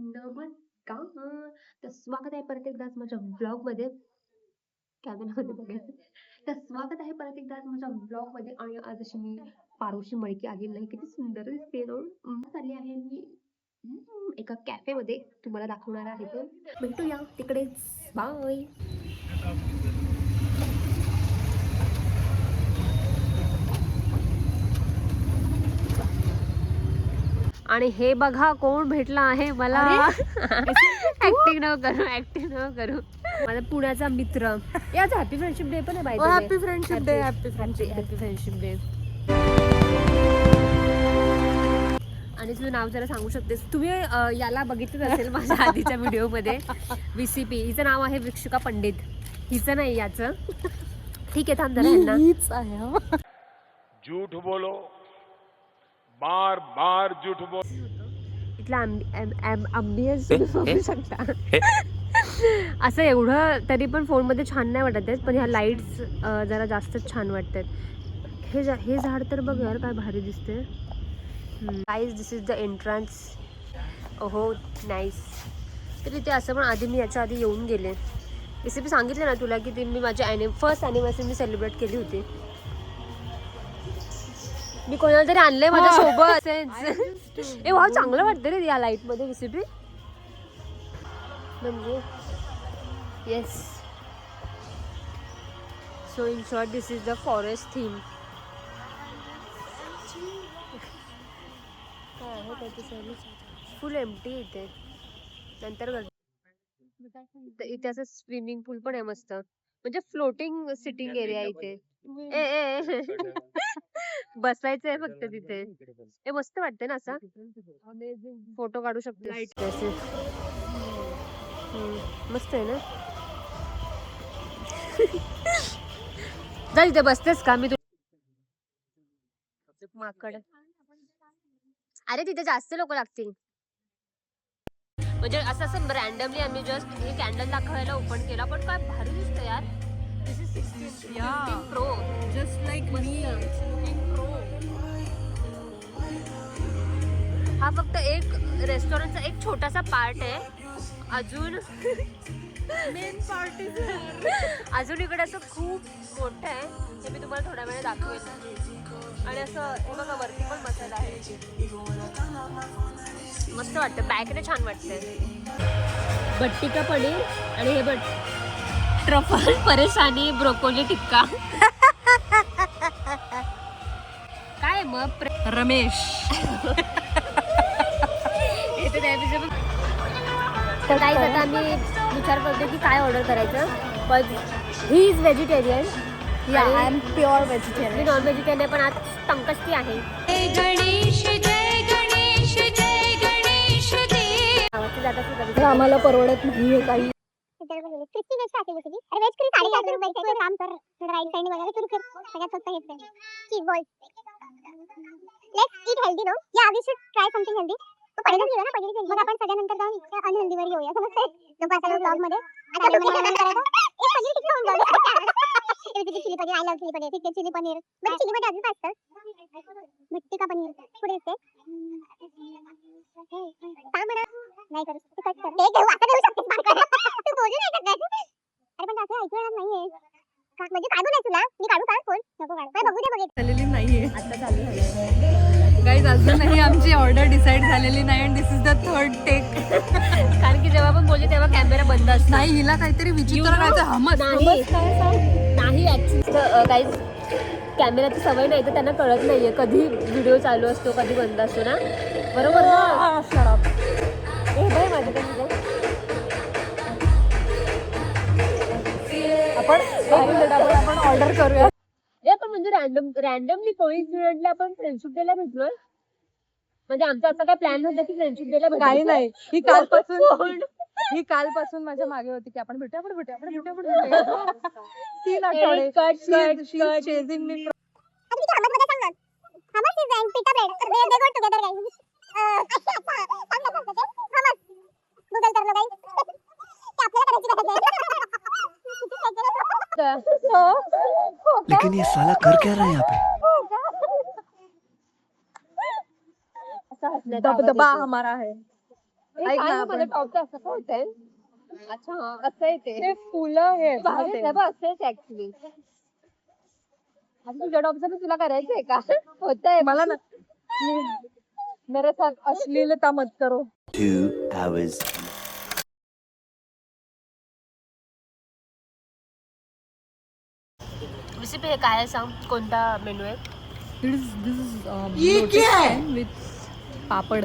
नमस्कार. तर स्वागत आहे परत एकदा माझ्या ब्लॉग मध्ये. कॅमेरामध्ये बघायचं. तर स्वागत आहे परत एकदा माझ्या ब्लॉग मध्ये. आणि आज अशी मी पारोशी मळकी आलेली नाही, किती सुंदर दिसते ना. चालली आहे मी एका कॅफे मध्ये, तुम्हाला दाखवणार आहे. तर भेटूया तिकडेच. बाय. आणि हे बघा कोण भेटला आहे मला. ऍक्टिंग न करू, ऍक्टिंग न करू. माझा पुण्याचा मित्र. याच हॅपी फ्रेंडशिप डे पण आहे bye. Happy friendship day. Happy friendship day. आणि तुझं नाव जरा सांगू शकतेस? तुम्ही याला बघितलं असेल माझ्या आधीच्या व्हिडिओ मध्ये. VCP. हिचं नाव आहे वृक्षिका पंडित. हिचं नाही, याचं. ठीक आहे, थांब जरा. हीच आहे. झूठ बोलो, बार बार झूठ बोलो. इथला अम्बियन्स बघू शकता. असं एवढं तरी पण फोन मध्ये छान नाही वाटत आहेत, पण ह्या लाईट्स जरा जास्तच छान वाटतात. हे झाड तर बघ यार, काय भारी दिसते. Guys, this is the entrance. ओहो, नाईस. तर इथे असं पण आधी मी याच्या आधी येऊन गेले. रेसिपी सांगितलं ना तुला की ती मी माझी फर्स्ट ॲनिव्हर्सरी मी सेलिब्रेट केली होती. मी कोणाला तरी आणलंय माझ्या सोबत. ए वाह, चांगलं वाटतं रे या लाईट मध्ये रेसिपी. म्हणजे yes. So in short this is the forest theme. काय आहे त्याची फुल एम्प्टी इथे. नंतर इथे असं स्विमिंग पूल पण आहे मस्त. म्हणजे फ्लोटिंग सिटिंग एरिया इथे. ए बसायचंय फक्त तिथे. हे मस्त वाटते ना, असा फोटो काढू शकतो. मस्त आहे ना. जा तिथे बसतेस का? मी माकड. अरे तिथे जास्त लोक लागतील. म्हणजे असं असं रॅन्डमली आम्ही जस्ट हे कॅन्डल दाखवायला ओपन केला, पण काय भारी दिसतं यार. दिस इज 16 Pro. जस्ट लाईक मी. हा फक्त एक रेस्टॉरंटचा एक छोटासा पार्ट आहे. अजून मेन पार्टी. अजून इकडे असं खूप मोठं आहे. हे मी तुम्हाला थोड्या वेळ दाखवेल. आणि असं हे बघा, वरती पण बसायला आहे. मस्त वाटतं. बॅकने छान वाटतंय. बट्टी का पनीर आणि हे बट ट्रफल परेशानी ब्रोकोली टिक्का. काय मग रमेश. तर काहीच आता आम्ही विचार करतो की काय ऑर्डर करायचं. पण he is vegetarian. I am pure मी व्हेजिटेरियन. नॉन व्हेजिटेरियन, पण आज संकष्टी आहे. आम्हाला परवडत नाहीये काही. मग आपण सगळ्यानंतर जाऊन अनहेल्दीवर येऊया. समजतंय ब्लॉग मध्ये. Chilli paneer. I love chilli paneer. ठीक आहे, chilli paneer. But chilli paneer अजून काय असतं? भट्टी का पनीर पुढे येते. का म्हणा नाही करू कट कर. ते घेऊ, आता देऊ शकते. तू बोलू नाही शकत. अरे पण असं ऐकणार नाहीये. म्हणजे काढू नाही तुला. मी काढू का फोन? नको काढू. काय बघू दे. झालेली नाहीये आता चालू झालं. गाईज. अजूनही आमची ऑर्डर डिसाईड झालेली नाही. And this is the third take. कारण की जेव्हा आपण बोलले तेव्हा कॅमेरा बंद असतो. नाही, हिला काहीतरी विचित्र करायचं. हमस नाही ऍक्च्युली गाईज, कॅमेराची सवय नाही तर त्यांना कळत नाहीये कधी व्हिडिओ चालू असतो कधी बंद असतो ना. बरोबर ना. आपण ऑर्डर करूया. पण म्हणजे रॅन्डमली कोइन्सिडेंटली आपण फ्रेंडशिप डेला भेटलोय. म्हणजे आमचा असा काय प्लॅन होता की फ्रेंडशिप डेला भेटू. काही नाही. ही कालपासून माझ्या मागे होती की आपण भेटूया. 3 आठवडे. चेजिंग मी. लेकिन ये साला कर क्या रहा है यहाँ पे? दबदबा हमारा है. ऐक ना, मला आपण- टॉपचं असं का होतंय? अच्छा असं आहे ते ते फुलं हे असतेच ऍक्च्युली. तुझ्या टॉपचं तुला करायचंय का? होतंय मला ना मेरे साथ अश्लीलता मत करो. 2 hours. रेसिपी काय आहे सांग, कोणता मेनू आहे? With papad.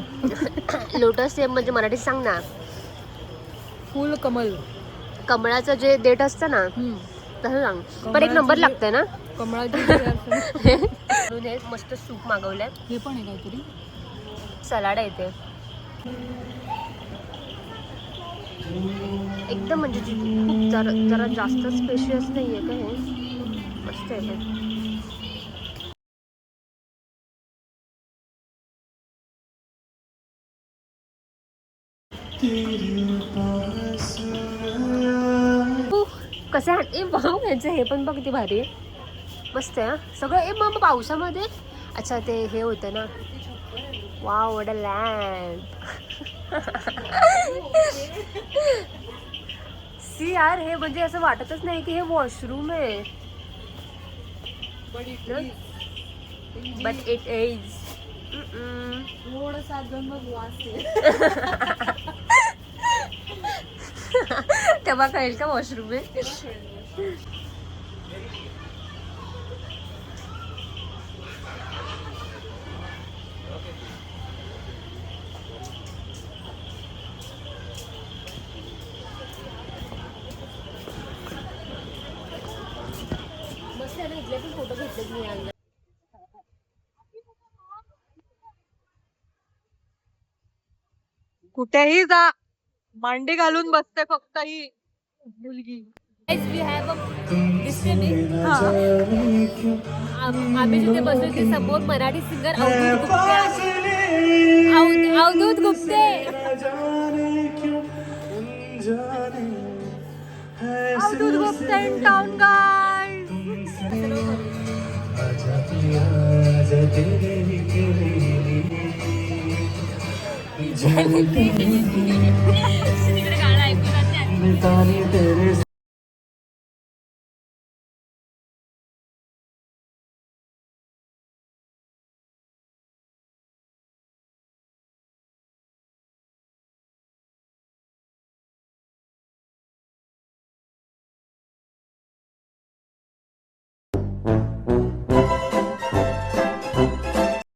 लोटस सेम म्हणजे मराठीत सांग ना. फुल कमल. कमळाचं जे देठ असतं ना तसं सांग. पण एक नंबर लागतंय ना. कमळाची म्हणून हे मस्त सूप मागवलंय. हे पण आहे काहीतरी. सलाड आहे ते एकदम म्हणजे खूप जरा जास्त स्पेशियस नाहीये का हे. मस्त आहे हे. कसे ए वाव ह्याचं हे पण बघ किती भारी आहे. मस्त आहे हा. सगळं मग पावसामध्ये. अच्छा ते हे होतं ना. Wow what a land. See यार हे म्हणजे असं वाटतच नाही की हे वॉशरूम आहे. But it is. तेव्हा कळेल का वॉशरूम आहे. मस्त आहे ना. इथले पण फोटो घेतलेत मी आज. कुठेही जा मांडी घालून बसते फक्त ही मुलगी. आम्ही जिथे बसलो ते समोर Marathi singer Avadhoot Gupte Avadhoot Gupte. Avadhoot Gupte in town guys. तिकडे गाणं ऐकू जाते.